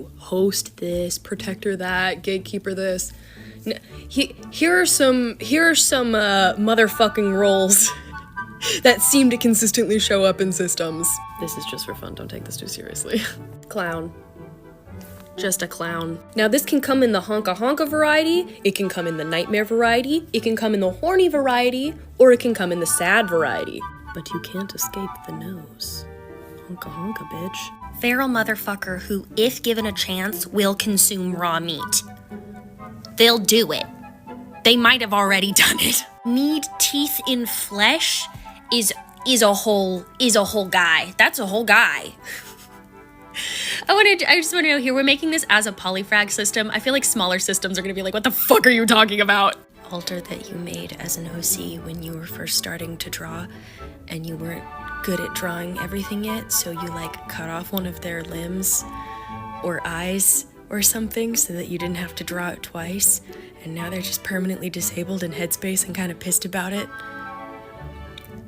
to host this, protector that, gatekeeper this. Here are some motherfucking roles that seem to consistently show up in systems. This is just for fun, don't take this too seriously. Clown. Just a clown. Now this can come in the honka honka variety, it can come in the nightmare variety, it can come in the horny variety, or it can come in the sad variety. But you can't escape the nose. Honka honka, bitch. Feral motherfucker who, if given a chance, will consume raw meat. They'll do it. They might have already done it. Need teeth in flesh is a whole guy. That's a whole guy. I just want to know here, we're making this as a polyfrag system. I feel like smaller systems are going to be like, what the fuck are you talking about? Altar that you made as an OC when you were first starting to draw and you weren't good at drawing everything yet, so you like cut off one of their limbs or eyes or something so that you didn't have to draw it twice, and now they're just permanently disabled in headspace and kind of pissed about it.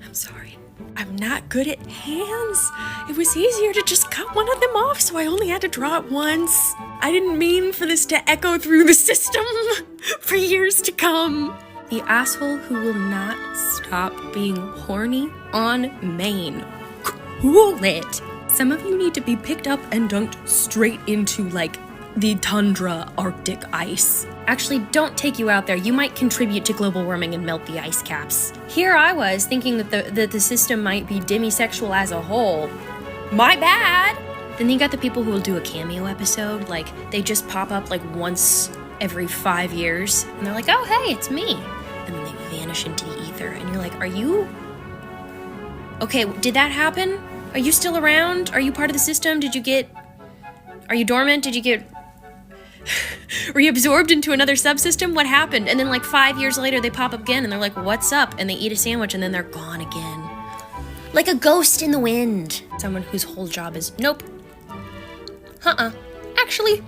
I'm sorry. I'm not good at hands. It was easier to just cut one of them off, so I only had to draw it once. I didn't mean for this to echo through the system for years to come. The asshole who will not stop being horny on main. Cool it. Some of you need to be picked up and dunked straight into, like, the tundra Arctic ice. Actually, don't take you out there. You might contribute to global warming and melt the ice caps. Here I was thinking that the system might be demisexual as a whole. My bad! Then you got the people who will do a cameo episode. Like, they just pop up like once every 5 years. And they're like, oh, hey, it's me. And then they vanish into the ether. And you're like, are you... Okay, did that happen? Are you still around? Are you part of the system? Are you dormant? Did you get... Were you absorbed into another subsystem? What happened? And then like 5 years later, they pop up again and they're like, what's up? And they eat a sandwich and then they're gone again. Like a ghost in the wind. Someone whose whole job is, nope. Actually.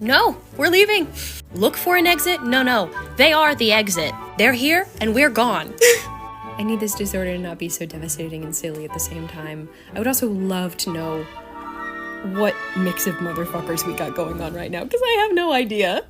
No, we're leaving. Look for an exit? No. They are the exit. They're here and we're gone. I need this disorder to not be so devastating and silly at the same time. I would also love to know what mix of motherfuckers we got going on right now, because I have no idea.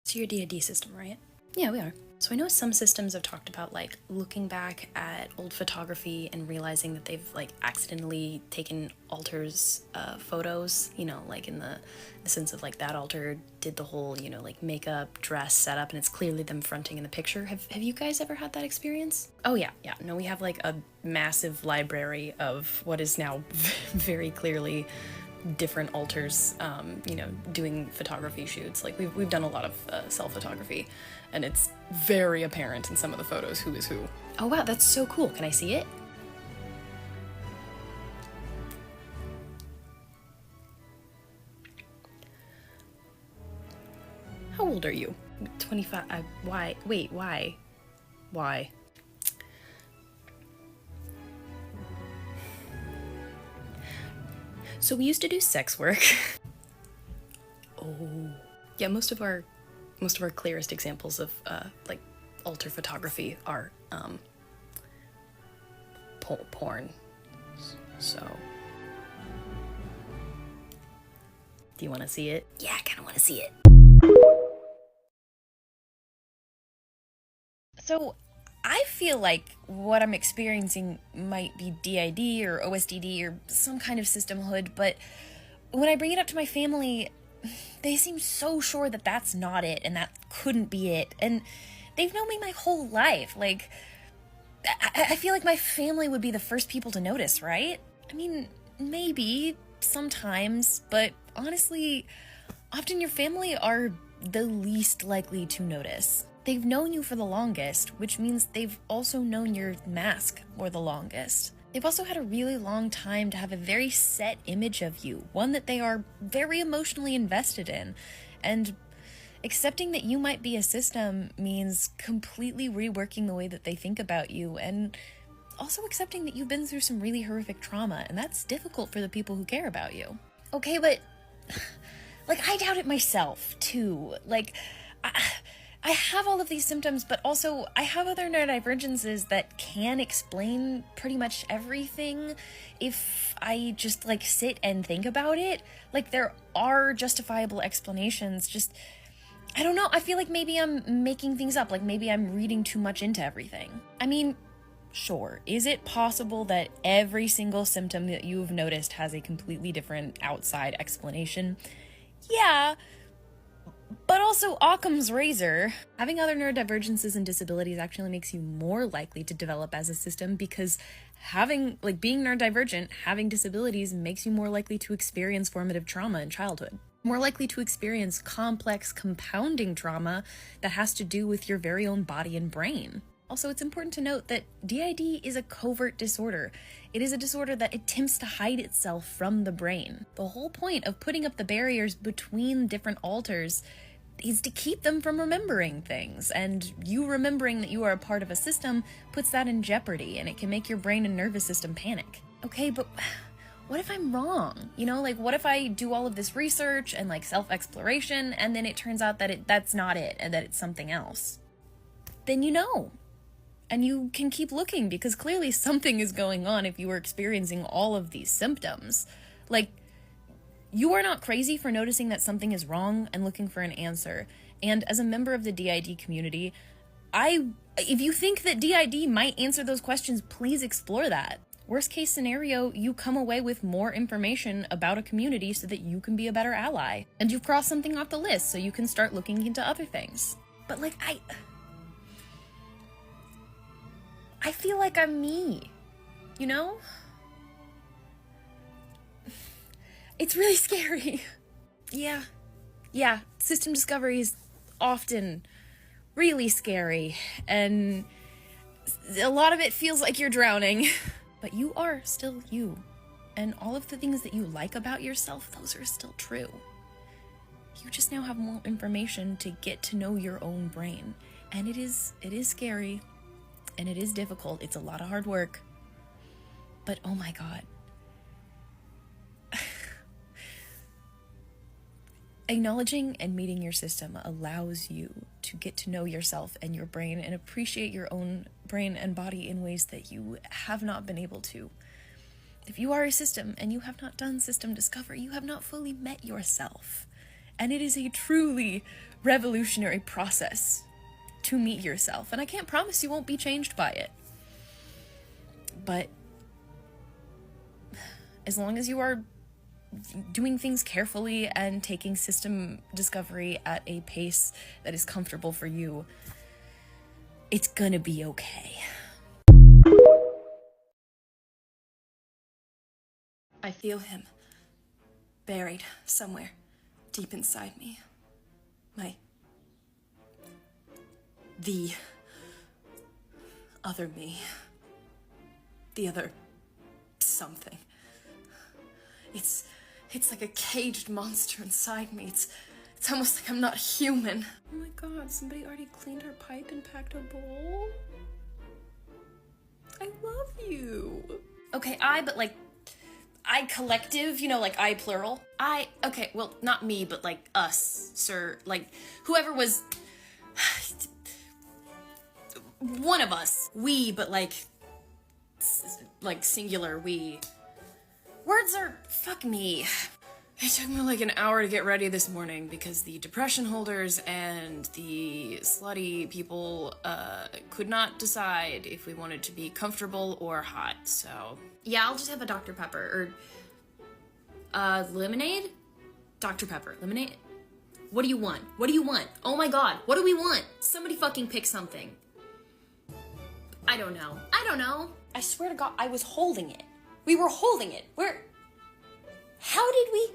So you're a D&D system, right? Yeah, we are. So I know some systems have talked about like looking back at old photography and realizing that they've like accidentally taken alters photos, you know, like in the sense of like that alter did the whole, you know, like makeup, dress, setup, and it's clearly them fronting in the picture. Have you guys ever had that experience? Oh yeah. No, we have like a massive library of what is now very clearly different alters, you know, doing photography shoots. Like we've done a lot of self-photography, and it's very apparent in some of the photos who is who. Oh wow, that's so cool. Can I see it? How old are you? 25. Why? Wait, why? Why? So we used to do sex work. Oh. Yeah, most of our clearest examples of like alter photography are porn. So do you want to see it? Yeah, I kind of want to see it. So I feel like what I'm experiencing might be DID or OSDD or some kind of system hood, but when I bring it up to my family, they seem so sure that that's not it and that couldn't be it. And they've known me my whole life. Like, I feel like my family would be the first people to notice, right? I mean, maybe sometimes, but honestly, often your family are the least likely to notice. They've known you for the longest, which means they've also known your mask for the longest. They've also had a really long time to have a very set image of you, one that they are very emotionally invested in. And accepting that you might be a system means completely reworking the way that they think about you, and also accepting that you've been through some really horrific trauma, and that's difficult for the people who care about you. Okay, but like, I doubt it myself, too. Like, I have all of these symptoms, but also I have other neurodivergences that can explain pretty much everything if I just like sit and think about it. Like there are justifiable explanations, just I don't know, I feel like maybe I'm making things up, like maybe I'm reading too much into everything. I mean, sure, is it possible that every single symptom that you've noticed has a completely different outside explanation? Yeah, but also Occam's razor. Having other neurodivergences and disabilities actually makes you more likely to develop as a system because being neurodivergent, having disabilities makes you more likely to experience formative trauma in childhood. More likely to experience complex compounding trauma that has to do with your very own body and brain. Also, it's important to note that DID is a covert disorder. It is a disorder that attempts to hide itself from the brain. The whole point of putting up the barriers between different alters is to keep them from remembering things, and you remembering that you are a part of a system puts that in jeopardy, and it can make your brain and nervous system panic. Okay, but what if I'm wrong? You know, like what if I do all of this research and like self-exploration and then it turns out that that's not it and that it's something else? Then you know. And you can keep looking because clearly something is going on if you are experiencing all of these symptoms. Like, you are not crazy for noticing that something is wrong and looking for an answer. And as a member of the DID community, if you think that DID might answer those questions, please explore that. Worst case scenario, you come away with more information about a community so that you can be a better ally. And you've crossed something off the list so you can start looking into other things. But like, I feel like I'm me, you know? It's really scary. Yeah, system discovery is often really scary, and a lot of it feels like you're drowning. But you are still you, and all of the things that you like about yourself, those are still true. You just now have more information to get to know your own brain, and it is scary. And it is difficult. It's a lot of hard work. But oh my God. Acknowledging and meeting your system allows you to get to know yourself and your brain and appreciate your own brain and body in ways that you have not been able to. If you are a system and you have not done system discovery, you have not fully met yourself. And it is a truly revolutionary process to meet yourself, and I can't promise you won't be changed by it. But as long as you are doing things carefully and taking system discovery at a pace that is comfortable for you, it's gonna be okay. I feel him, buried somewhere deep inside me. The other me. The other something. It's like a caged monster inside me. It's almost like I'm not human. Oh my God, somebody already cleaned her pipe and packed a bowl? I love you. Okay, but like, I collective, you know, like I plural. Okay, well, not me, but like us, sir, like whoever was one of us. We, but like singular we. Words are, fuck me. It took me like an hour to get ready this morning because the depression holders and the slutty people could not decide if we wanted to be comfortable or hot, so. Yeah, I'll just have a Dr. Pepper, or, lemonade? Dr. Pepper, lemonade? What do you want? What do you want? Oh my God, what do we want? Somebody fucking pick something. I don't know. I swear to God, I was holding it. We were holding it. How did we?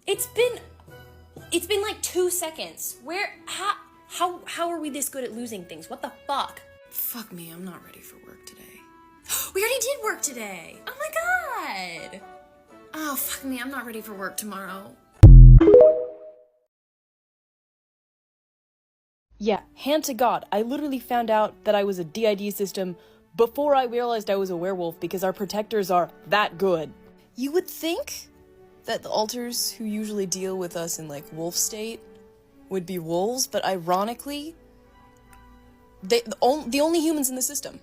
It's been like 2 seconds. How are we this good at losing things? What the fuck? Fuck me, I'm not ready for work today. We already did work today. Oh my God. Oh, fuck me, I'm not ready for work tomorrow. Yeah, hand to God, I literally found out that I was a DID system before I realized I was a werewolf because our protectors are that good. You would think that the alters who usually deal with us in like wolf state would be wolves, but ironically, the only humans in the system.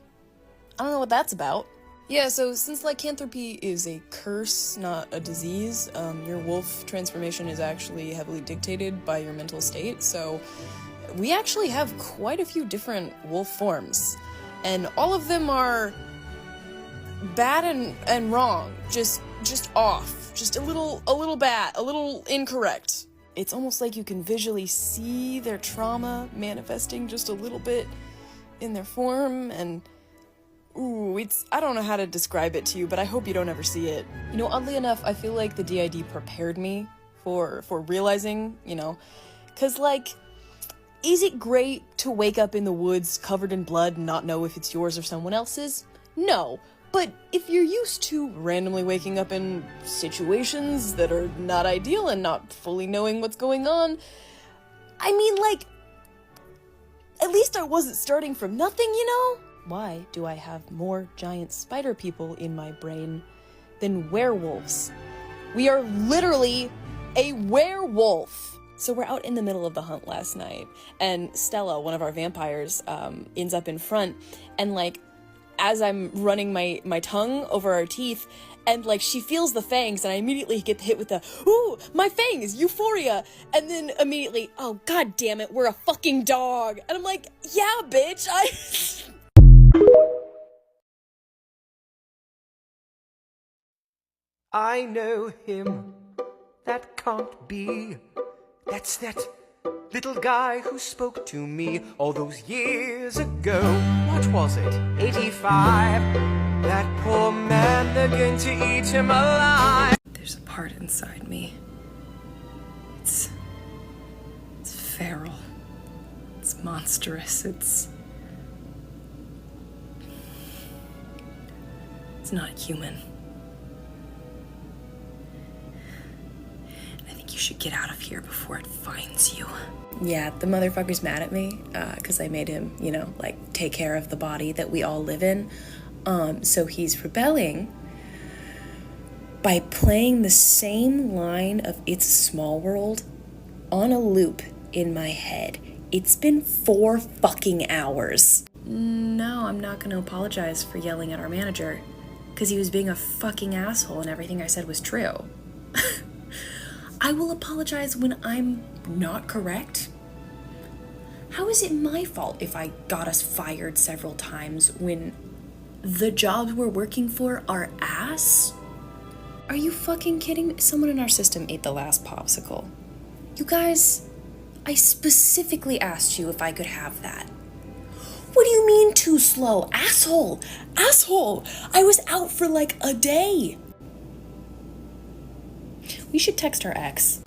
I don't know what that's about. Yeah, so since lycanthropy is a curse, not a disease, your wolf transformation is actually heavily dictated by your mental state, so we actually have quite a few different wolf forms, and all of them are bad and wrong, just off, just a little bad, a little incorrect. It's almost like you can visually see their trauma manifesting just a little bit in their form, and I don't know how to describe it to you, but I hope you don't ever see it. You know, oddly enough, I feel like the DID prepared me for realizing, you know, cause like, is it great to wake up in the woods covered in blood and not know if it's yours or someone else's? No. But if you're used to randomly waking up in situations that are not ideal and not fully knowing what's going on, I mean, like, at least I wasn't starting from nothing, you know? Why do I have more giant spider people in my brain than werewolves? We are literally a werewolf! So we're out in the middle of the hunt last night, and Stella, one of our vampires, ends up in front, and like, as I'm running my tongue over our teeth, and like she feels the fangs, and I immediately get hit with the, ooh, my fangs, euphoria, and then immediately, oh god damn it, we're a fucking dog, and I'm like, yeah bitch, I know him, that can't be, that's that little guy who spoke to me all those years ago. What was it? 85. That poor man, they're going to eat him alive. There's a part inside me. It's feral. It's monstrous. It's not human. I think you should get out of here before it finds you. Yeah, the motherfucker's mad at me, because I made him, you know, like, take care of the body that we all live in. So he's rebelling by playing the same line of It's a Small World on a loop in my head. It's been 4 fucking hours. No, I'm not gonna apologize for yelling at our manager, because he was being a fucking asshole and everything I said was true. I will apologize when I'm not correct. How is it my fault if I got us fired several times when the jobs we're working for are ass? Are you fucking kidding me? Someone in our system ate the last popsicle. You guys, I specifically asked you if I could have that. What do you mean too slow? Asshole! Asshole! I was out for like a day. We should text our ex.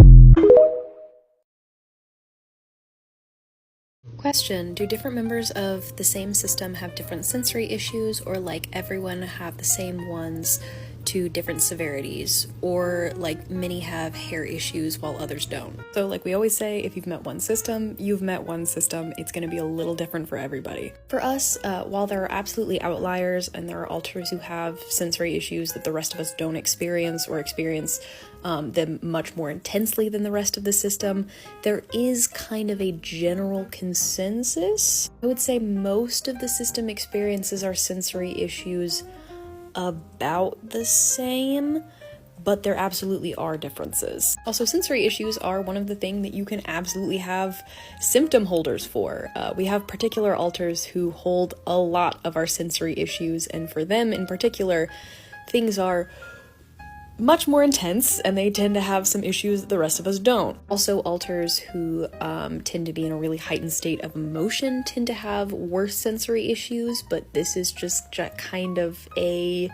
Question, do different members of the same system have different sensory issues, or like everyone have the same ones to different severities, or like many have hair issues while others don't? So like we always say, if you've met one system, you've met one system. It's going to be a little different for everybody. For us, while there are absolutely outliers and there are alters who have sensory issues that the rest of us don't experience, or experience them much more intensely than the rest of the system, there is kind of a general consensus. I would say most of the system experiences our sensory issues about the same, but there absolutely are differences. Also, sensory issues are one of the things that you can absolutely have symptom holders for. We have particular alters who hold a lot of our sensory issues, and for them in particular, things are much more intense, and they tend to have some issues that the rest of us don't. Also, alters who tend to be in a really heightened state of emotion tend to have worse sensory issues, but this is just kind of a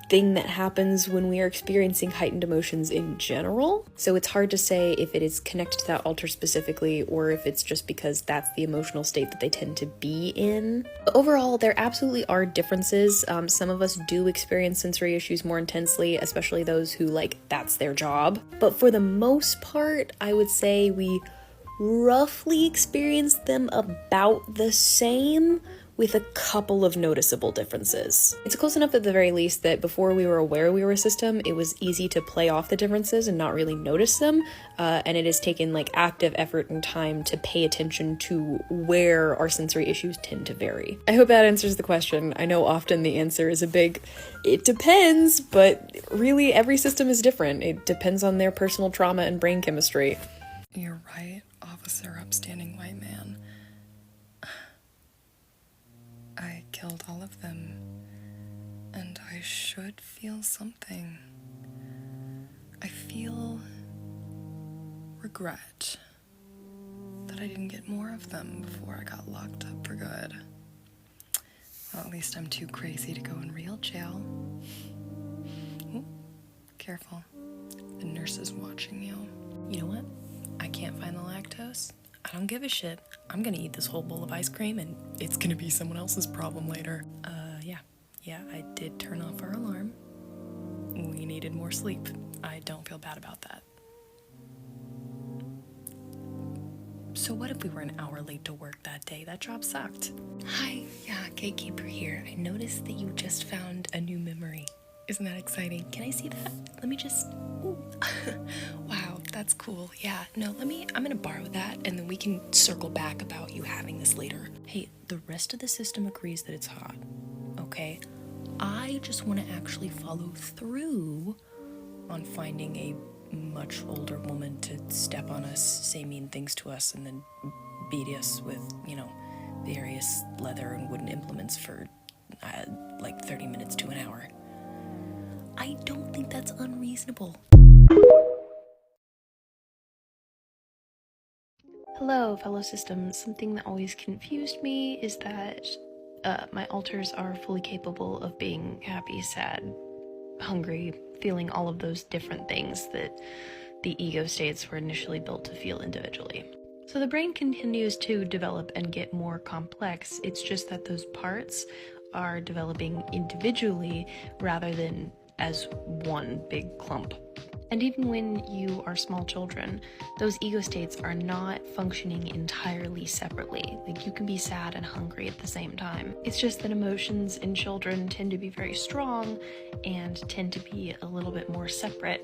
thing that happens when we are experiencing heightened emotions in general. So it's hard to say if it is connected to that alter specifically, or if it's just because that's the emotional state that they tend to be in. But overall, there absolutely are differences. Some of us do experience sensory issues more intensely, especially those who, like, that's their job. But for the most part, I would say we roughly experience them about the same, with a couple of noticeable differences. It's close enough at the very least that before we were aware we were a system, it was easy to play off the differences and not really notice them, and it has taken like active effort and time to pay attention to where our sensory issues tend to vary. I hope that answers the question. I know often the answer is a big, it depends, but really every system is different. It depends on their personal trauma and brain chemistry. You're right, officer, upstanding white man. I killed all of them, and I should feel something. I feel regret that I didn't get more of them before I got locked up for good. Well, at least I'm too crazy to go in real jail. Ooh, careful. The nurse is watching you. You know what? I can't find the lactose. I don't give a shit. I'm gonna eat this whole bowl of ice cream and it's gonna be someone else's problem later. Yeah, I did turn off our alarm. We needed more sleep. I don't feel bad about that. So what if we were an hour late to work that day? That job sucked. Hi, yeah, gatekeeper here. I noticed that you just found a new memory. Isn't that exciting? Can I see that? Let me just, ooh. Wow, that's cool. Yeah, no, I'm gonna borrow that and then we can circle back about you having this later. Hey, the rest of the system agrees that it's hot, okay? I just wanna actually follow through on finding a much older woman to step on us, say mean things to us, and then beat us with, various leather and wooden implements for like 30 minutes to an hour. I don't think that's unreasonable. Hello, fellow systems. Something that always confused me is that my alters are fully capable of being happy, sad, hungry, feeling all of those different things that the ego states were initially built to feel individually. So the brain continues to develop and get more complex. It's just that those parts are developing individually rather than as one big clump. And even when you are small children, those ego states are not functioning entirely separately. Like, you can be sad and hungry at the same time. It's just that emotions in children tend to be very strong and tend to be a little bit more separate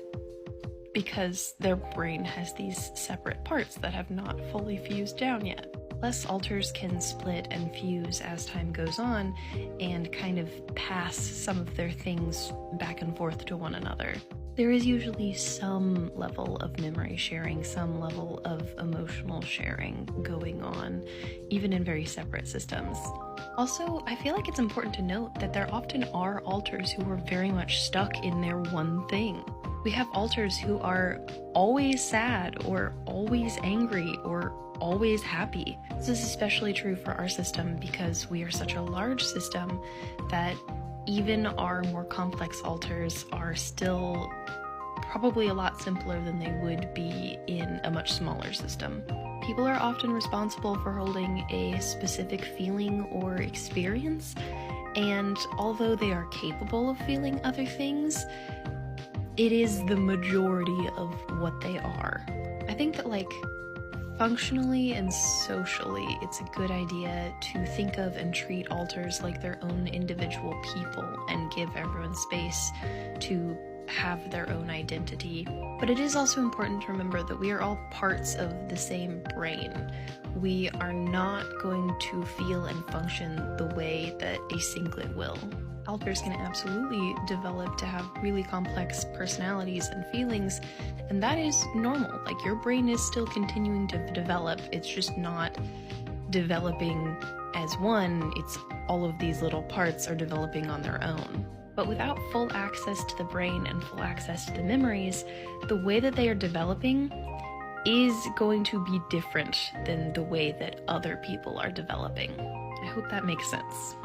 because their brain has these separate parts that have not fully fused down yet. Less alters can split and fuse as time goes on and kind of pass some of their things back and forth to one another. There is usually some level of memory sharing, some level of emotional sharing going on, even in very separate systems. Also, I feel like it's important to note that there often are alters who are very much stuck in their one thing. We have alters who are always sad or always angry or always happy. This is especially true for our system because we are such a large system that even our more complex alters are still probably a lot simpler than they would be in a much smaller system. People are often responsible for holding a specific feeling or experience, and although they are capable of feeling other things, it is the majority of what they are. I think that, functionally and socially, it's a good idea to think of and treat alters like their own individual people and give everyone space to have their own identity. But it is also important to remember that we are all parts of the same brain. We are not going to feel and function the way that a singlet will. Alters can absolutely develop to have really complex personalities and feelings, and that is normal. Your brain is still continuing to develop, it's just not developing as one, it's all of these little parts are developing on their own. But without full access to the brain and full access to the memories, the way that they are developing is going to be different than the way that other people are developing. I hope that makes sense.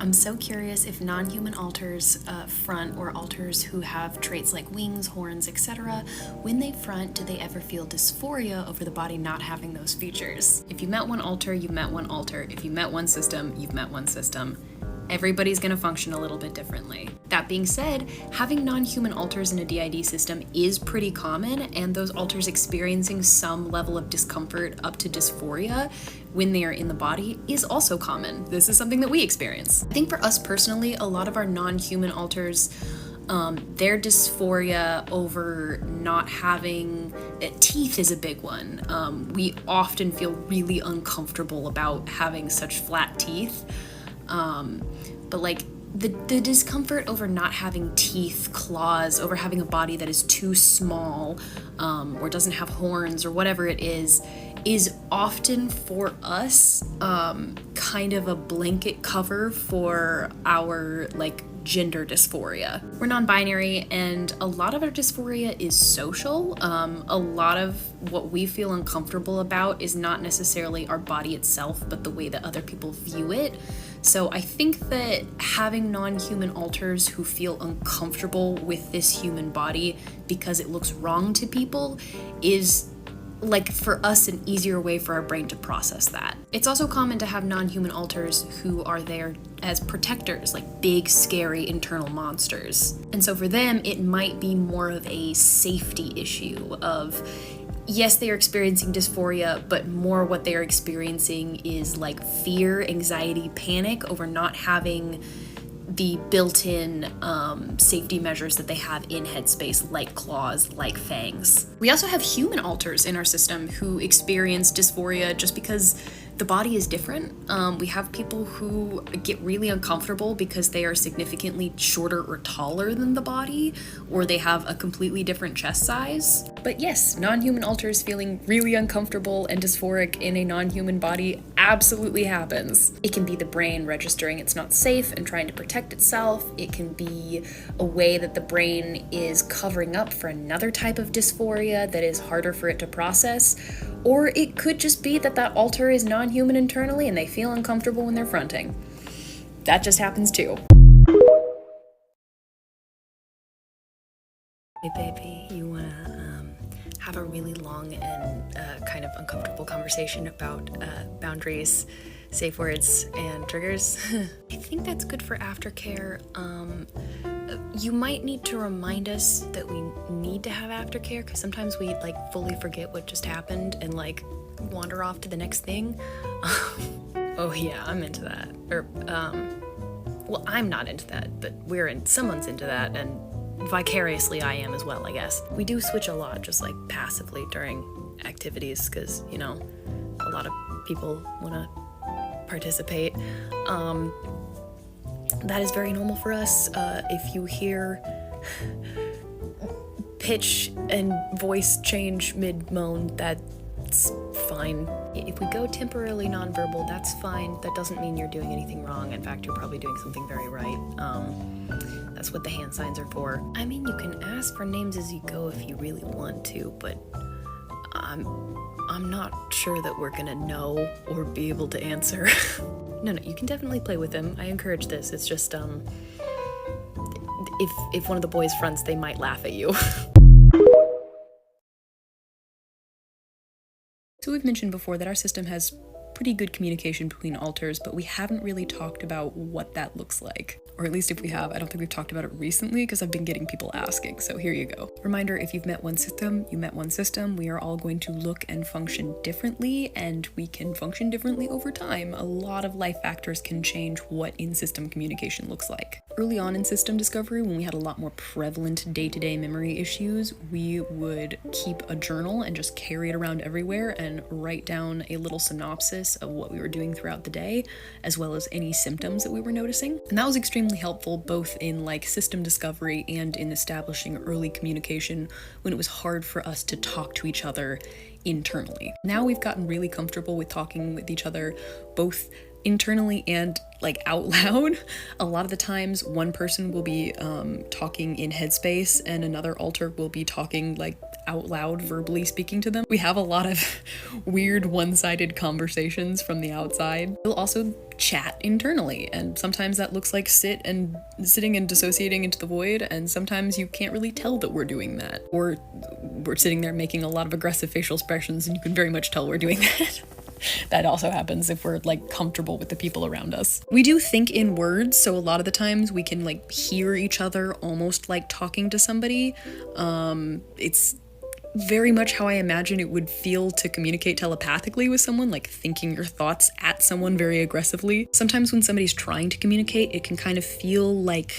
I'm so curious if non-human alters front, or alters who have traits like wings, horns, etc. When they front, do they ever feel dysphoria over the body not having those features? If you met one alter, you've met one alter. If you met one system, you've met one system. Everybody's gonna function a little bit differently. That being said, having non-human alters in a DID system is pretty common, and those alters experiencing some level of discomfort up to dysphoria when they are in the body is also common. This is something that we experience. I think for us personally, a lot of our non-human alters, their dysphoria over not having teeth is a big one. We often feel really uncomfortable about having such flat teeth. But like the discomfort over not having teeth, claws, over having a body that is too small, or doesn't have horns or whatever it is often for us kind of a blanket cover for our like gender dysphoria. We're non-binary, and a lot of our dysphoria is social. A lot of what we feel uncomfortable about is not necessarily our body itself, but the way that other people view it. So I think that having non-human alters who feel uncomfortable with this human body because it looks wrong to people is, like, for us, an easier way for our brain to process that. It's also common to have non-human alters who are there as protectors, like big, scary internal monsters. And so for them, it might be more of a safety issue of, yes, they are experiencing dysphoria, but more what they are experiencing is like fear, anxiety, panic over not having the built-in safety measures that they have in Headspace, like claws, like fangs. We also have human alters in our system who experience dysphoria just because the body is different. We have people who get really uncomfortable because they are significantly shorter or taller than the body, or they have a completely different chest size. But yes, non-human alters feeling really uncomfortable and dysphoric in a non-human body absolutely happens. It can be the brain registering it's not safe and trying to protect itself. It can be a way that the brain is covering up for another type of dysphoria that is harder for it to process. Or it could just be that that alter is non-human internally and they feel uncomfortable when they're fronting. That just happens too. Hey baby, you wanna have a really long and kind of uncomfortable conversation about boundaries, safe words, and triggers? I think that's good for aftercare. You might need to remind us that we need to have aftercare, because sometimes we like fully forget what just happened and like wander off to the next thing. Oh yeah, I'm into that. Or well, I'm not into that, but someone's into that, and vicariously I am as well, I guess. We do switch a lot, just like passively during activities, because, you know, a lot of people want to participate. That is very normal for us. If you hear pitch and voice change mid-moan, that's fine. If we go temporarily nonverbal, that's fine. That doesn't mean you're doing anything wrong. In fact, you're probably doing something very right. That's what the hand signs are for. I mean, you can ask for names as you go if you really want to, but I'm not sure that we're gonna know or be able to answer. No, you can definitely play with them. I encourage this. It's just, if one of the boys fronts, they might laugh at you. So we've mentioned before that our system has pretty good communication between alters, but we haven't really talked about what that looks like. Or at least if we have, I don't think we've talked about it recently because I've been getting people asking, so here you go. Reminder, if you've met one system, you met one system. We are all going to look and function differently, and we can function differently over time. A lot of life factors can change what in-system communication looks like. Early on in system discovery, when we had a lot more prevalent day-to-day memory issues, we would keep a journal and just carry it around everywhere and write down a little synopsis of what we were doing throughout the day, as well as any symptoms that we were noticing. And that was extremely helpful both in like system discovery and in establishing early communication when it was hard for us to talk to each other internally. Now we've gotten really comfortable with talking with each other both internally and like out loud. A lot of the times one person will be talking in Headspace and another alter will be talking like out loud, verbally speaking to them. We have a lot of weird one-sided conversations from the outside. We'll also chat internally, and sometimes that looks like sitting and dissociating into the void, and sometimes you can't really tell that we're doing that. Or we're sitting there making a lot of aggressive facial expressions and you can very much tell we're doing that. That also happens if we're like comfortable with the people around us. We do think in words, so a lot of the times we can like hear each other almost like talking to somebody. It's very much how I imagine it would feel to communicate telepathically with someone, like thinking your thoughts at someone very aggressively. Sometimes when somebody's trying to communicate, it can kind of feel like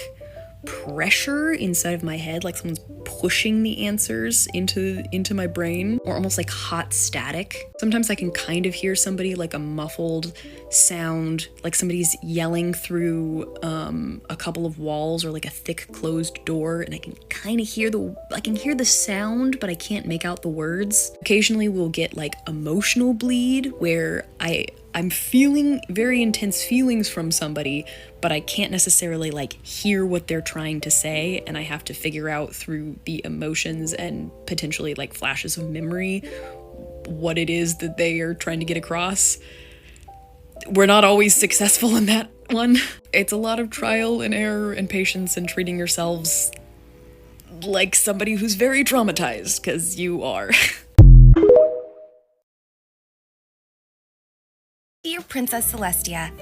pressure inside of my head, like someone's pushing the answers into my brain, or almost like hot static. Sometimes I can kind of hear somebody like a muffled sound, like somebody's yelling through a couple of walls or like a thick closed door, and I can kind of hear the sound, but I can't make out the words. Occasionally we'll get like emotional bleed where I'm feeling very intense feelings from somebody, but I can't necessarily like hear what they're trying to say, and I have to figure out through the emotions and potentially like flashes of memory what it is that they are trying to get across. We're not always successful in that one. It's a lot of trial and error and patience and treating yourselves like somebody who's very traumatized, because you are. Dear Princess Celestia.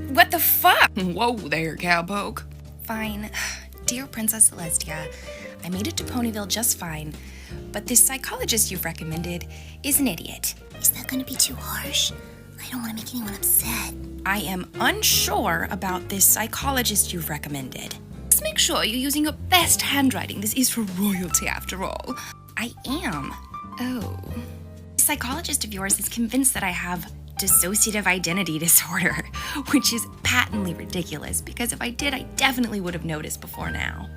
What the fuck? Whoa there, cowpoke. Fine. Dear Princess Celestia, I made it to Ponyville just fine, but this psychologist you've recommended is an idiot. Is that gonna be too harsh? I don't wanna make anyone upset. I am unsure about this psychologist you've recommended. Just make sure you're using your best handwriting. This is for royalty after all. I am. Oh. The psychologist of yours is convinced that I have dissociative identity disorder, which is patently ridiculous, because if I did, I definitely would have noticed before now.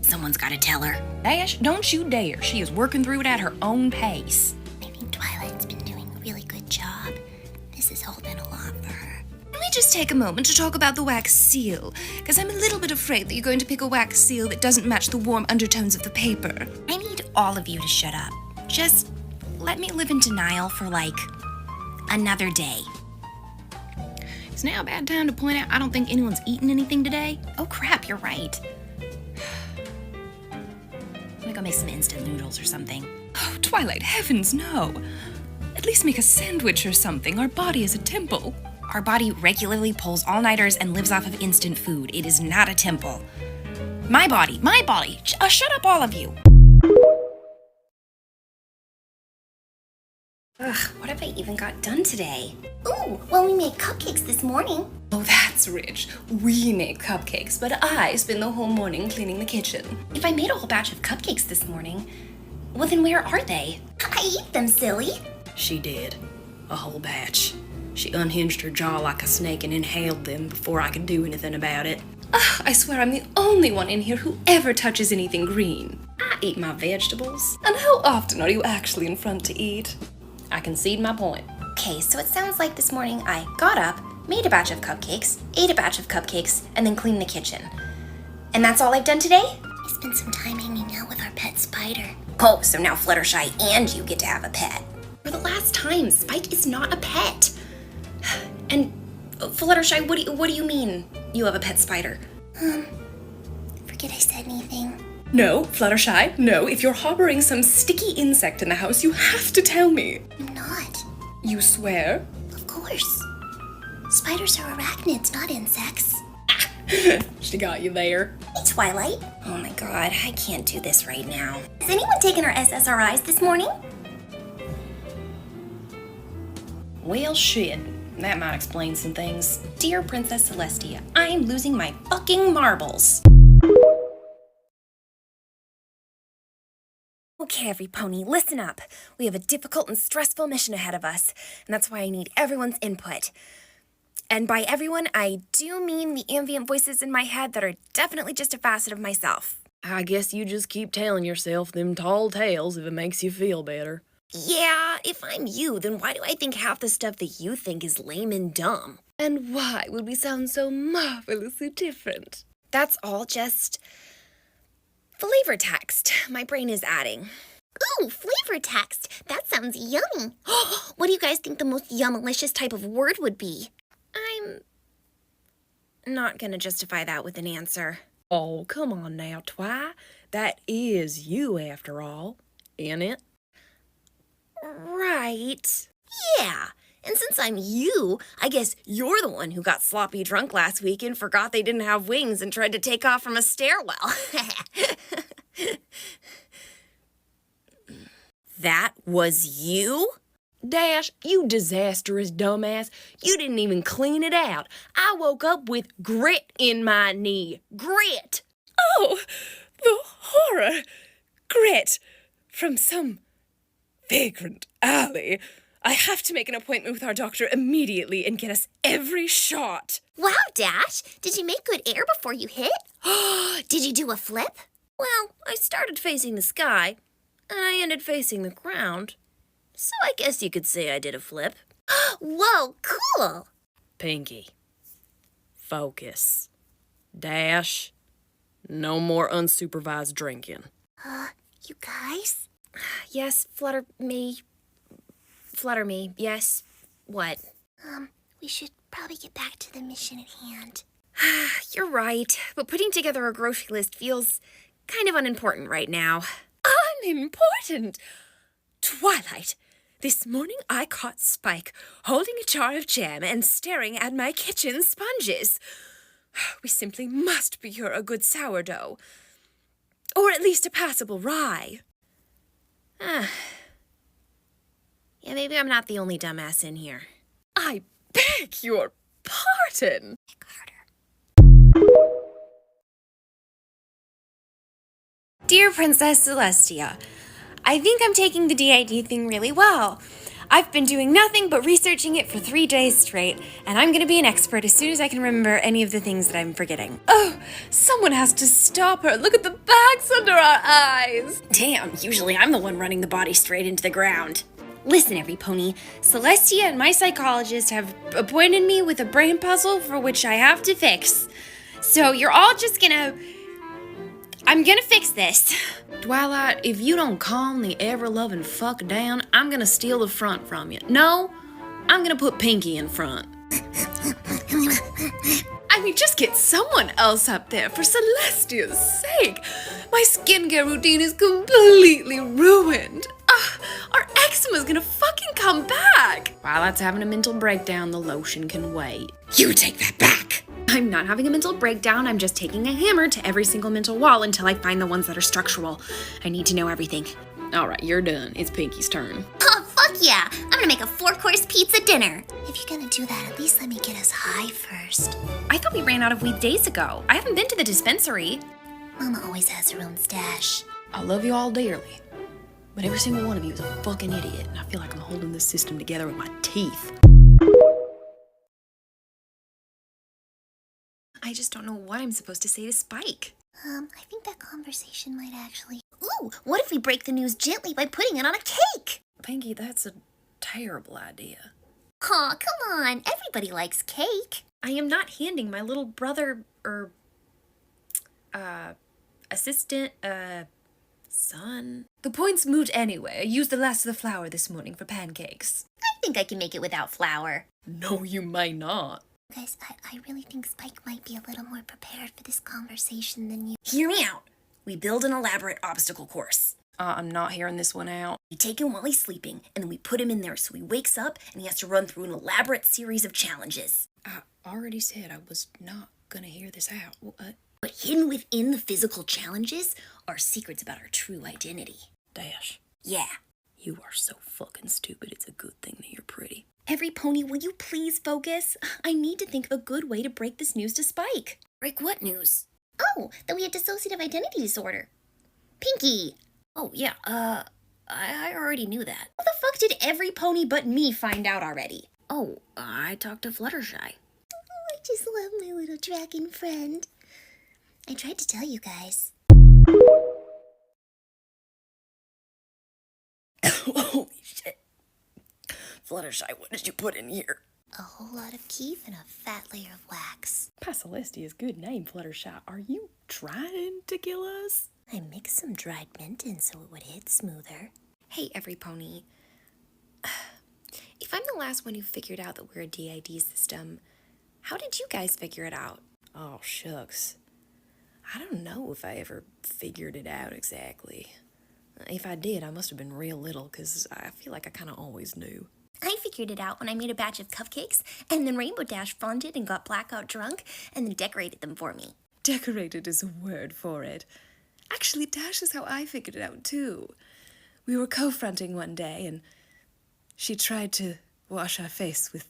Someone's gotta tell her. Dash, don't you dare. She is working through it at her own pace. I think Twilight's been doing a really good job. This has all been a lot for her. Can we just take a moment to talk about the wax seal? Because I'm a little bit afraid that you're going to pick a wax seal that doesn't match the warm undertones of the paper. I need all of you to shut up. Just let me live in denial for, like, another day. Is now a bad time to point out I don't think anyone's eaten anything today? Oh crap, you're right. I'm gonna go make some instant noodles or something. Oh, Twilight, heavens, no. At least make a sandwich or something. Our body is a temple. Our body regularly pulls all-nighters and lives off of instant food. It is not a temple. My body. Shut up, all of you. Ugh, what have I even got done today? Ooh, well, we made cupcakes this morning. Oh, that's rich. We make cupcakes, but I spend the whole morning cleaning the kitchen. If I made a whole batch of cupcakes this morning, well then where are they? I eat them, silly. She did. A whole batch. She unhinged her jaw like a snake and inhaled them before I could do anything about it. Ugh, I swear I'm the only one in here who ever touches anything green. I eat my vegetables. And how often are you actually in front to eat? I concede my point. Okay, so it sounds like this morning I got up, made a batch of cupcakes, ate a batch of cupcakes, and then cleaned the kitchen. And that's all I've done today? I spent some time hanging out with our pet spider. Oh, so now Fluttershy and you get to have a pet. For the last time, Spike is not a pet. And Fluttershy, what do you mean you have a pet spider? Forget I said anything. No, Fluttershy, no. If you're harboring some sticky insect in the house, you have to tell me. I'm not. You swear? Of course. Spiders are arachnids, not insects. She got you there. Hey, Twilight. Oh my god, I can't do this right now. Has anyone taken our SSRIs this morning? Well, shit. That might explain some things. Dear Princess Celestia, I'm losing my fucking marbles. Okay, every pony, listen up. We have a difficult and stressful mission ahead of us, and that's why I need everyone's input. And by everyone, I do mean the ambient voices in my head that are definitely just a facet of myself. I guess you just keep telling yourself them tall tales if it makes you feel better. Yeah, if I'm you, then why do I think half the stuff that you think is lame and dumb? And why would we sound so marvelously different? That's all just flavor text my brain is adding. Ooh, flavor text. That sounds yummy. What do you guys think the most yummalicious type of word would be? I'm not gonna justify that with an answer. Oh, come on now, Twi. That is you after all, ain't it? Right. Yeah. And since I'm you, I guess you're the one who got sloppy drunk last week and forgot they didn't have wings and tried to take off from a stairwell. That was you? Dash, you disastrous dumbass. You didn't even clean it out. I woke up with grit in my knee. Grit! Oh, the horror! Grit! From some vagrant alley. I have to make an appointment with our doctor immediately and get us every shot. Wow, Dash, did you make good air before you hit? Did you do a flip? Well, I started facing the sky, and I ended facing the ground. So I guess you could say I did a flip. Whoa, cool! Pinky. Focus. Dash. No more unsupervised drinking. You guys? Yes, flutter me. Flutter me, yes. What? We should probably get back to the mission at hand. You're right, but putting together a grocery list feels kind of unimportant right now. Unimportant! Twilight, this morning I caught Spike holding a jar of jam and staring at my kitchen sponges. We simply must procure a good sourdough. Or at least a passable rye. Yeah, maybe I'm not the only dumbass in here. I beg your pardon. Dear Princess Celestia, I think I'm taking the DID thing really well. I've been doing nothing but researching it for 3 days straight, and I'm gonna be an expert as soon as I can remember any of the things that I'm forgetting. Oh, someone has to stop her. Look at the bags under our eyes. Damn, usually I'm the one running the body straight into the ground. Listen, every pony, Celestia and my psychologist have appointed me with a brain puzzle for which I have to fix. So you're all just gonna... I'm gonna fix this. Twilight, if you don't calm the ever-loving fuck down, I'm gonna steal the front from you. No, I'm gonna put Pinky in front. I mean, just get someone else up there for Celestia's sake. My skincare routine is completely ruined. Our eczema's gonna fucking come back. Twilight's having a mental breakdown, the lotion can wait. You take that back. I'm not having a mental breakdown, I'm just taking a hammer to every single mental wall until I find the ones that are structural. I need to know everything. Alright, you're done. It's Pinky's turn. Oh, fuck yeah! I'm gonna make a 4-course pizza dinner. If you're gonna do that, at least let me get us high first. I thought we ran out of weed days ago. I haven't been to the dispensary. Mama always has her own stash. I love you all dearly, but every single one of you is a fucking idiot, and I feel like I'm holding this system together with my teeth. I just don't know what I'm supposed to say to Spike. I think that conversation might actually... Ooh, what if we break the news gently by putting it on a cake? Pinky, that's a terrible idea. Aw, come on. Everybody likes cake. I am not handing my little brother, assistant, son. The point's moot anyway. I used the last of the flour this morning for pancakes. I think I can make it without flour. No, you may not. Guys, I really think Spike might be a little more prepared for this conversation than you. Hear me out. We build an elaborate obstacle course. I'm not hearing this one out. We take him while he's sleeping, and then we put him in there so he wakes up and he has to run through an elaborate series of challenges. I already said I was not gonna hear this out. What? But hidden within the physical challenges are secrets about our true identity. Dash. Yeah. You are so fucking stupid, it's a good thing that you're pretty. Every pony, will you please focus? I need to think of a good way to break this news to Spike. Break what news? Oh, that we had dissociative identity disorder. Pinky! Oh, yeah, I already knew that. How the fuck did every pony but me find out already? Oh, I talked to Fluttershy. Oh, I just love my little dragon friend. I tried to tell you guys. Holy shit. Fluttershy, what did you put in here? A whole lot of keef and a fat layer of wax. By Celestia's good name, Fluttershy. Are you trying to kill us? I mixed some dried mint in so it would hit smoother. Hey, every pony. If I'm the last one who figured out that we're a DID system, how did you guys figure it out? Oh, shucks. I don't know if I ever figured it out exactly. If I did, I must have been real little, because I feel like I kind of always knew. I figured it out when I made a batch of cupcakes, and then Rainbow Dash fonded and got blackout drunk, and then decorated them for me. Decorated is a word for it. Actually, Dash is how I figured it out, too. We were co-fronting one day, and she tried to wash our face with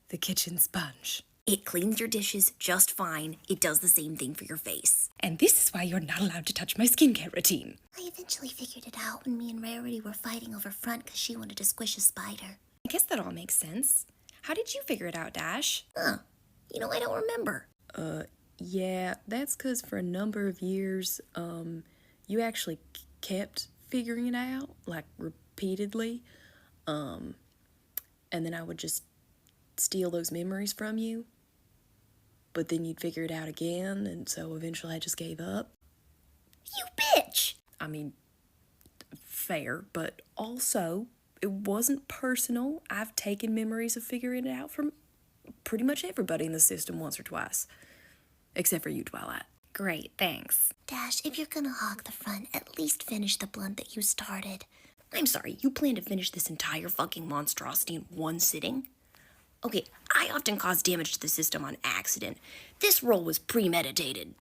the kitchen sponge. It cleans your dishes just fine. It does the same thing for your face. And this is why you're not allowed to touch my skincare routine. I eventually figured it out when me and Rarity were fighting over Front because she wanted to squish a spider. I guess that all makes sense. How did you figure it out, Dash? Huh. You know, I don't remember. Yeah, that's because for a number of years, you actually kept figuring it out, like, repeatedly. And then I would just steal those memories from you. But then you'd figure it out again, and so eventually I just gave up. You bitch! I mean, fair, but also, it wasn't personal. I've taken memories of figuring it out from pretty much everybody in the system once or twice. Except for you, Twilight. Great, thanks. Dash, if you're gonna hog the front, at least finish the blunt that you started. I'm sorry, you plan to finish this entire fucking monstrosity in one sitting? Okay, I often cause damage to the system on accident. This roll was premeditated.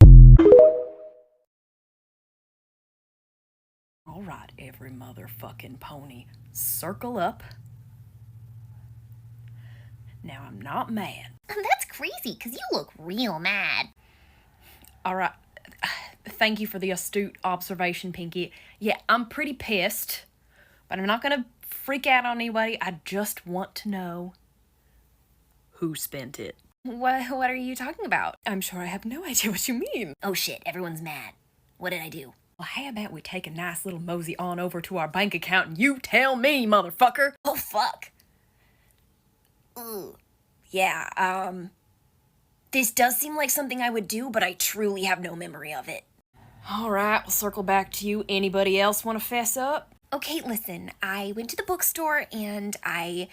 All right, every motherfucking pony, circle up. Now, I'm not mad. That's crazy, because you look real mad. All right, thank you for the astute observation, Pinky. Yeah, I'm pretty pissed, but I'm not gonna freak out on anybody. I just want to know who spent it. What are you talking about? I'm sure I have no idea what you mean. Oh shit, everyone's mad. What did I do? Well, how about we take a nice little mosey on over to our bank account and you tell me, motherfucker? Oh fuck. Ooh. Yeah, this does seem like something I would do, but I truly have no memory of it. All right, we'll circle back to you. Anybody else want to fess up? Okay, listen, I went to the bookstore and I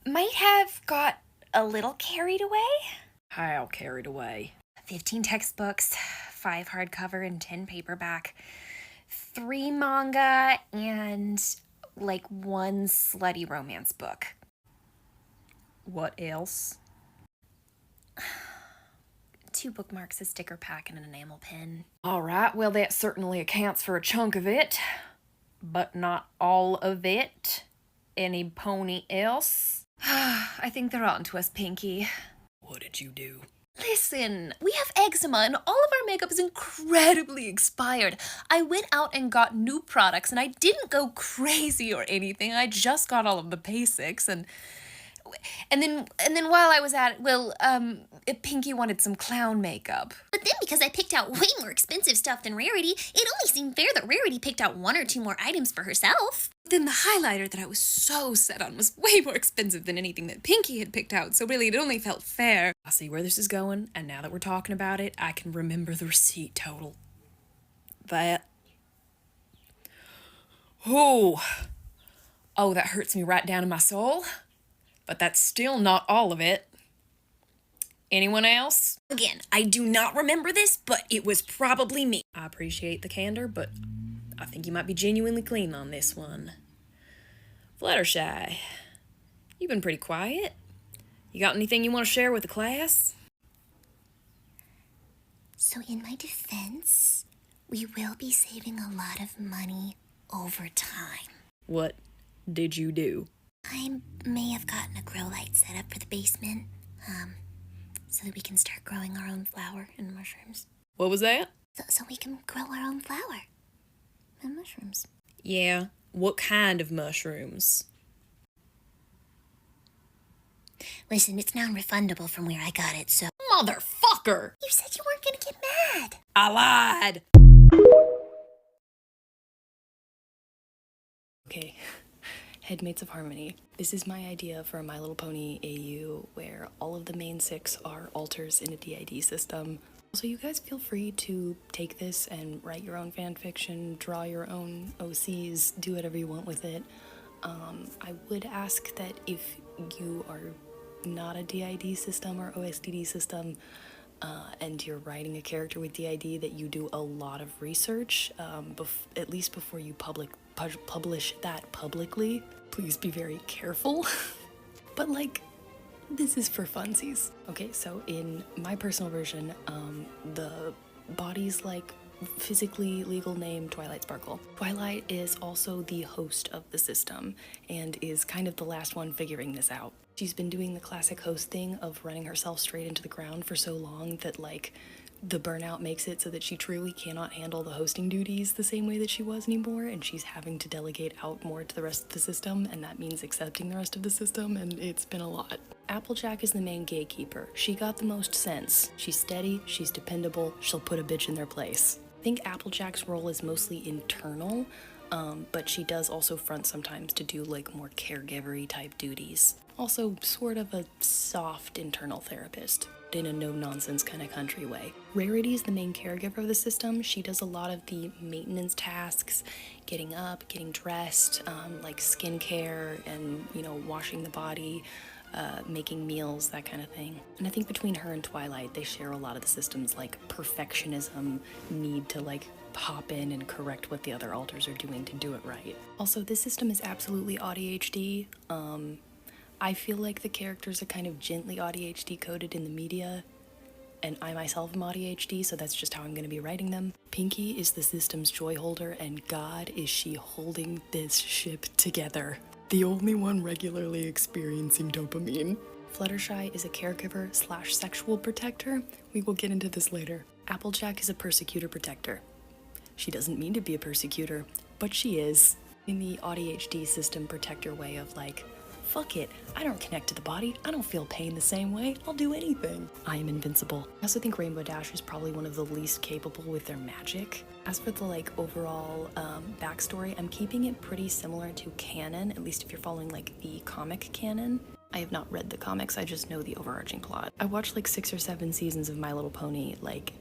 might have got a little carried away. How carried away? 15 textbooks, 5 hardcover and 10 paperback, 3 manga, and like 1 slutty romance book. What else? 2 bookmarks, a sticker pack, and an enamel pin. All right, well, that certainly accounts for a chunk of it, but not all of it. Any pony else? I think they're on to us, Pinky. What did you do? Listen, we have eczema and all of our makeup is incredibly expired. I went out and got new products and I didn't go crazy or anything. I just got all of the basics and then while I was at it, Pinky wanted some clown makeup. But then because I picked out way more expensive stuff than Rarity, it only seemed fair that Rarity picked out 1 or 2 more items for herself. Then the highlighter that I was so set on was way more expensive than anything that Pinky had picked out, so really it only felt fair. I see where this is going, and now that we're talking about it, I can remember the receipt total. That... Oh, that hurts me right down in my soul. But that's still not all of it. Anyone else? Again, I do not remember this, but it was probably me. I appreciate the candor, but I think you might be genuinely clean on this one. Fluttershy, you've been pretty quiet. You got anything you want to share with the class? So in my defense, we will be saving a lot of money over time. What did you do? I may have gotten a grow light set up for the basement, so that we can start growing our own flower and mushrooms. What was that? So we can grow our own flower and mushrooms. Yeah, what kind of mushrooms? Listen, it's non-refundable from where I got it, so... Motherfucker! You said you weren't gonna get mad! I lied! Okay. Headmates of Harmony. This is my idea for a My Little Pony AU where all of the main 6 are alters in a DID system. So you guys feel free to take this and write your own fan fiction, draw your own OCs, do whatever you want with it. I would ask that if you are not a DID system or OSDD system, and you're writing a character with DID, that you do a lot of research, at least before you publish that publicly. Please be very careful. But like, this is for funsies. Okay, so in my personal version, the body's like physically legal name Twilight Sparkle. Twilight is also the host of the system and is kind of the last one figuring this out. She's been doing the classic host thing of running herself straight into the ground for so long that like the burnout makes it so that she truly cannot handle the hosting duties the same way that she was anymore, and she's having to delegate out more to the rest of the system, and that means accepting the rest of the system, and it's been a lot. Applejack is the main gatekeeper. She got the most sense. She's steady, she's dependable, she'll put a bitch in their place. I think Applejack's role is mostly internal, but she does also front sometimes to do like more caregiver-y type duties. Also sort of a soft internal therapist, in a no-nonsense kind of country way. Rarity is the main caregiver of the system. She does a lot of the maintenance tasks, getting up, getting dressed, like skincare and, you know, washing the body, making meals, that kind of thing. And I think between her and Twilight, they share a lot of the system's like perfectionism, need to like hop in and correct what the other alters are doing to do it right. Also, this system is absolutely ADHD. I feel like the characters are kind of gently ADHD coded in the media, and I myself am ADHD, so that's just how I'm going to be writing them. Pinky is the system's joy holder, and God, is she holding this ship together. The only one regularly experiencing dopamine. Fluttershy is a caregiver / sexual protector. We will get into this later. Applejack is a persecutor protector. She doesn't mean to be a persecutor, but she is. In the ADHD system protector way of like, fuck it, I don't connect to the body, I don't feel pain the same way, I'll do anything. I am invincible. I also think Rainbow Dash is probably one of the least capable with their magic. As for the like overall backstory, I'm keeping it pretty similar to canon, at least if you're following like the comic canon. I have not read the comics, I just know the overarching plot. I watched like 6 or 7 seasons of My Little Pony, like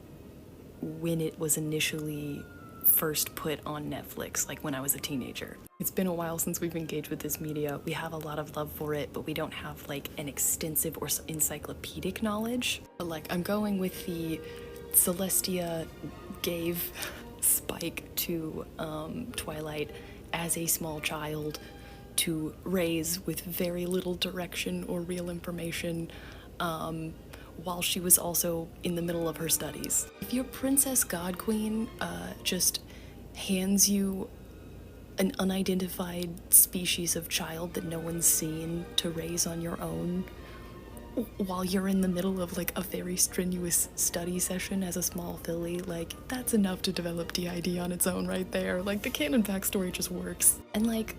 when it was initially first put on Netflix, like when I was a teenager. It's been a while since we've engaged with this media. We have a lot of love for it, but we don't have like an extensive or encyclopedic knowledge. But like, I'm going with the Celestia gave Spike to Twilight as a small child to raise with very little direction or real information, while she was also in the middle of her studies. If your Princess God Queen just hands you an unidentified species of child that no one's seen to raise on your own while you're in the middle of like a very strenuous study session as a small filly, like that's enough to develop DID on its own right there. Like the canon backstory just works. And like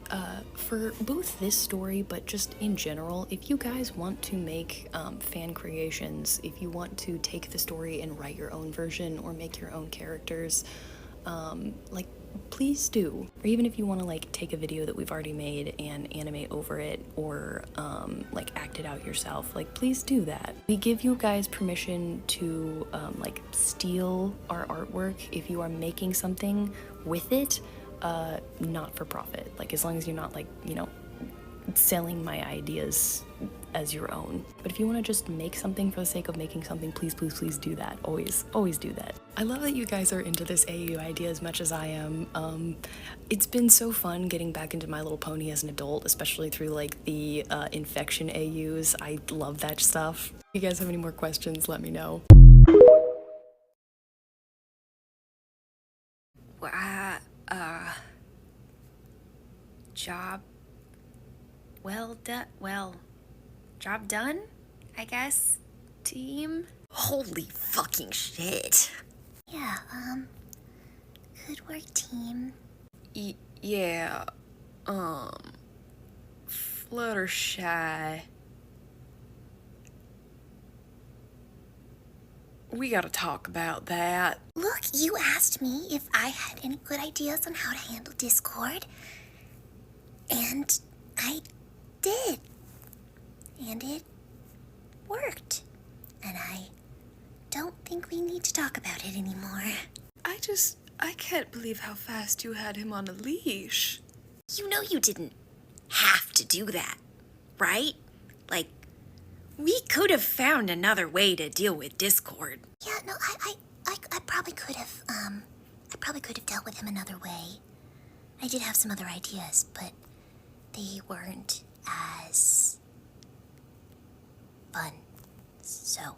for both this story but just in general, if you guys want to make fan creations, if you want to take the story and write your own version or make your own characters, like please do. Or even if you want to like take a video that we've already made and animate over it, or like act it out yourself, like please do that. We give you guys permission to like steal our artwork if you are making something with it, not for profit. Like as long as you're not like, you know, selling my ideas as your own. But if you want to just make something for the sake of making something, please, please, please do that. Always, always do that. I love that you guys are into this AU idea as much as I am. It's been so fun getting back into My Little Pony as an adult, especially through like the infection AUs. I love that stuff. If you guys have any more questions, let me know. Job well done. Well, job done, I guess. Team. Holy fucking shit. Yeah, good work, team. Yeah, Fluttershy. We gotta talk about that. Look, you asked me if I had any good ideas on how to handle Discord, and I did. And it worked. And I don't think we need to talk about it anymore. I can't believe how fast you had him on a leash. You know you didn't have to do that, right? Like, We could have found another way to deal with Discord. Yeah, no, I probably could have, dealt with him another way. I did have some other ideas, but they weren't as fun. So,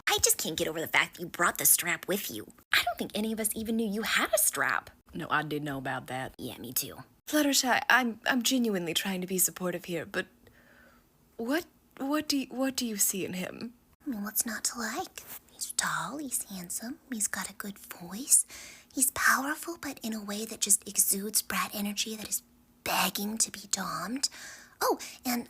I just can't get over the fact that you brought the strap with you. I don't think any of us even knew you had a strap. No, I did know about that. Yeah, me too. Fluttershy, I'm genuinely trying to be supportive here, but what do you see in him? I mean, what's not to like? He's tall, he's handsome, he's got a good voice, he's powerful, but in a way that just exudes brat energy that is begging to be domed. Oh, and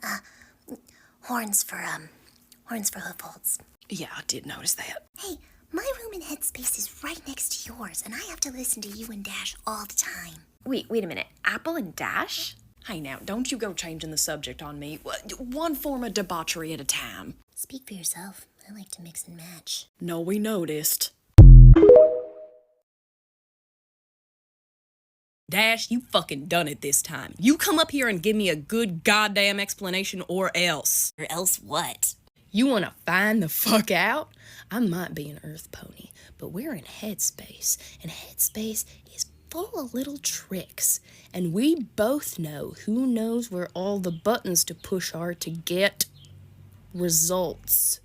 horns for hoof holds. Yeah, I did notice that. Hey, my room in Headspace is right next to yours, and I have to listen to you and Dash all the time. Wait a minute. Apple and Dash? Hey now, don't you go changing the subject on me. One form of debauchery at a time. Speak for yourself. I like to mix and match. No, we noticed. Dash, you fucking done it this time. You come up here and give me a good goddamn explanation or else. Or else what? You wanna find the fuck out? I might be an earth pony, but we're in Headspace, and Headspace is full of little tricks. And we both know who knows where all the buttons to push are to get results.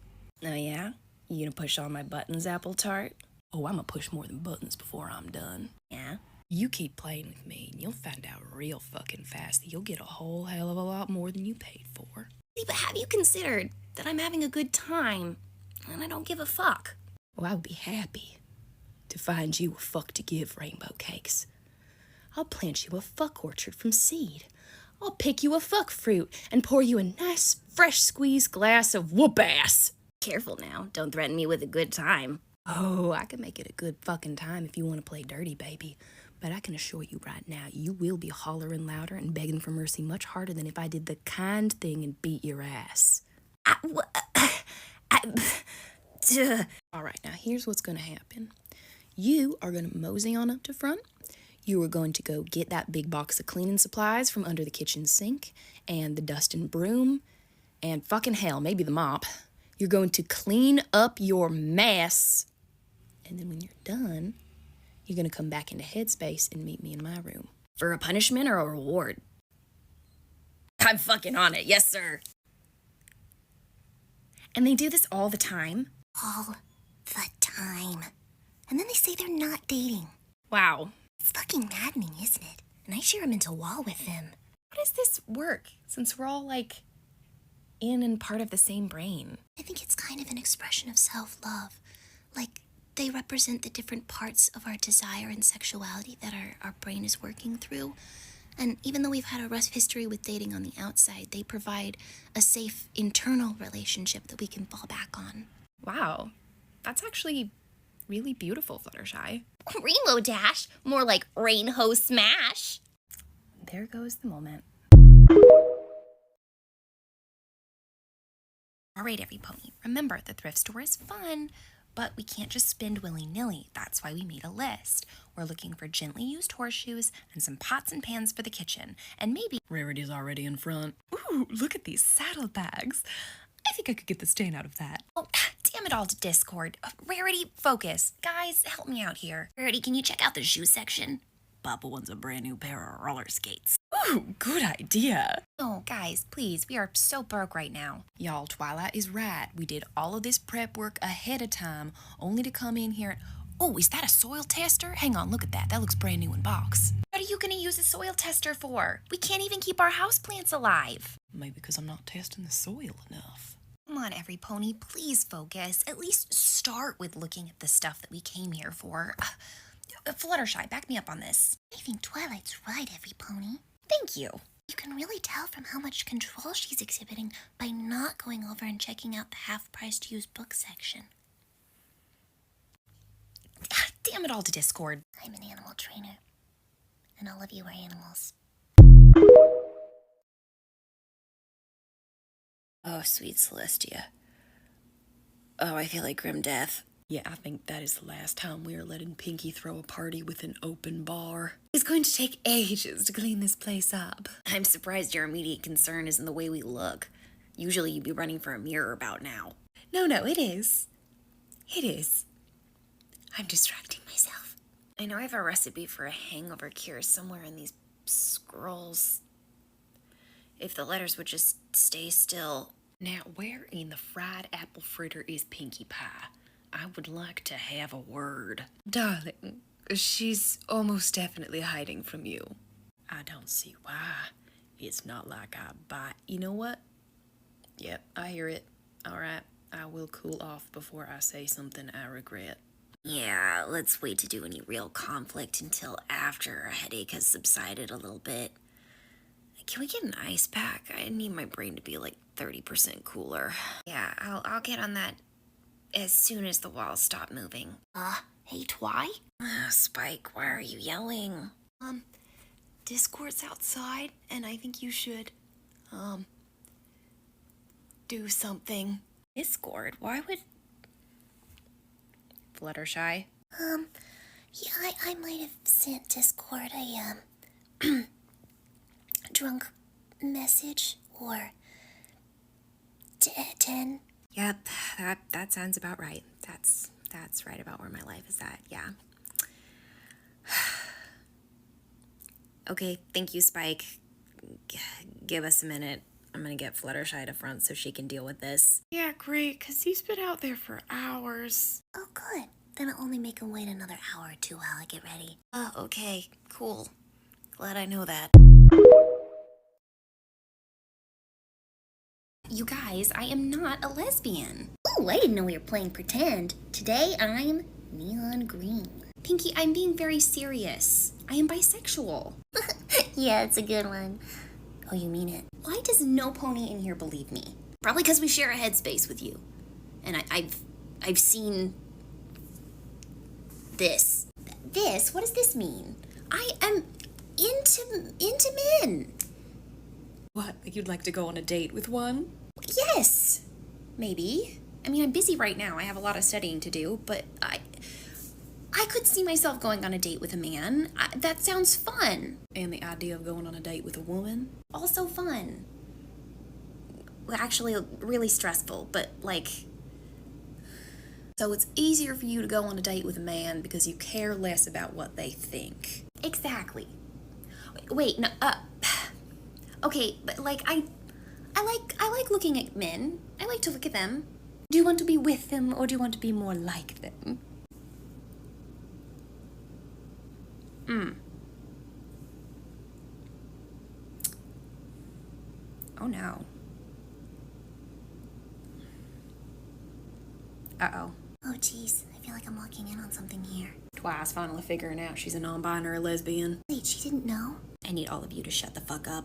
Oh yeah? You gonna push all my buttons, Apple Tart? Oh, I'ma push more than buttons before I'm done. Yeah? You keep playing with me, and you'll find out real fucking fast that you'll get a whole hell of a lot more than you paid for. See, but have you considered that I'm having a good time, and I don't give a fuck? Well, I would be happy to find you a fuck to give, Rainbow Cakes. I'll plant you a fuck orchard from seed. I'll pick you a fuck fruit and pour you a nice, fresh squeezed glass of whoop ass. Careful now, don't threaten me with a good time. Oh, I can make it a good fucking time if you want to play dirty, baby. But I can assure you right now, you will be hollering louder and begging for mercy much harder than if I did the kind thing and beat your ass. All right, now here's what's going to happen. You are going to mosey on up to front. You are going to go get that big box of cleaning supplies from under the kitchen sink and the dust and broom and fucking hell, maybe the mop. You're going to clean up your mess. And then when you're done, you're going to come back into Headspace and meet me in my room. For a punishment or a reward? I'm fucking on it, yes sir. And they do this all the time? All the time. And then they say they're not dating. Wow. It's fucking maddening, isn't it? And I share a mental wall with them. How does this work, since we're all, like, in and part of the same brain? I think it's kind of an expression of self-love. Like, they represent the different parts of our desire and sexuality that our brain is working through. And even though we've had a rough history with dating on the outside, they provide a safe internal relationship that we can fall back on. Wow. That's actually really beautiful, Fluttershy. Rainbow Dash, more like Rainbow Smash. There goes the moment. All right, every pony. Remember, the thrift store is fun, but we can't just spend willy-nilly. That's why we made a list. We're looking for gently used horseshoes and some pots and pans for the kitchen. And maybe... Rarity's already in front. Ooh, look at these saddlebags. I think I could get the stain out of that. Oh, damn it all to Discord. Rarity, focus. Guys, help me out here. Rarity, can you check out the shoe section? Papa wants a brand new pair of roller skates. Ooh, good idea. Oh, guys, please, we are so broke right now. Y'all, Twilight is right. We did all of this prep work ahead of time, only to come in here and... Oh, is that a soil tester? Hang on, look at that. That looks brand new in box. What are you gonna use a soil tester for? We can't even keep our houseplants alive. Maybe because I'm not testing the soil enough. Come on, every pony, please focus. At least start with looking at the stuff that we came here for. Fluttershy, back me up on this. I think Twilight's right, every pony. Thank you. You can really tell from how much control she's exhibiting by not going over and checking out the half-priced used book section. Damn it all to Discord. I'm an animal trainer, and all of you are animals. Oh, sweet Celestia. Oh, I feel like grim death. Yeah, I think that is the last time we are letting Pinky throw a party with an open bar. It's going to take ages to clean this place up. I'm surprised your immediate concern isn't the way we look. Usually you'd be running for a mirror about now. No, it is. It is. I'm distracting myself. I know I have a recipe for a hangover cure somewhere in these scrolls. If the letters would just stay still. Now, where in the fried apple fritter is Pinkie Pie? I would like to have a word. Darling, she's almost definitely hiding from you. I don't see why. It's not like I bite. You know what? Yep, I hear it. All right, I will cool off before I say something I regret. Yeah, let's wait to do any real conflict until after our headache has subsided a little bit. Can we get an ice pack? I need my brain to be like 30% cooler. Yeah, I'll get on that as soon as the walls stop moving. Hey, Twy? Spike, why are you yelling? Discord's outside, and I think you should, do something. Discord? Why would... Fluttershy? Yeah, I might have sent Discord a, drunk message or 10. Yep, that sounds about right. That's right about where my life is at, yeah. Okay, thank you, Spike. Give us a minute. I'm gonna get Fluttershy to front so she can deal with this. Yeah, great, because he's been out there for hours. Oh, good. Then I'll only make him wait another hour or two while I get ready. Oh, okay, cool. Glad I know that. You guys, I am not a lesbian. Ooh, I didn't know we were playing pretend. Today I'm neon green. Pinkie, I'm being very serious. I am bisexual. Yeah, it's a good one. Oh, you mean it? Why does no pony in here believe me? Probably because we share a headspace with you. And I've seen this. This? What does this mean? I am into men. What, like you'd like to go on a date with one? Yes, maybe. I mean, I'm busy right now. I have a lot of studying to do, but I could see myself going on a date with a man. That sounds fun. And the idea of going on a date with a woman? Also fun. Well, actually, really stressful, but like... So it's easier for you to go on a date with a man because you care less about what they think. Exactly. Wait, no, okay, but like, I like looking at men. I like to look at them. Do you want to be with them, or do you want to be more like them? Oh no. Uh-oh. Oh, jeez. I feel like I'm walking in on something here. Twice finally figuring out she's a non-binary lesbian. Wait, she didn't know? I need all of you to shut the fuck up.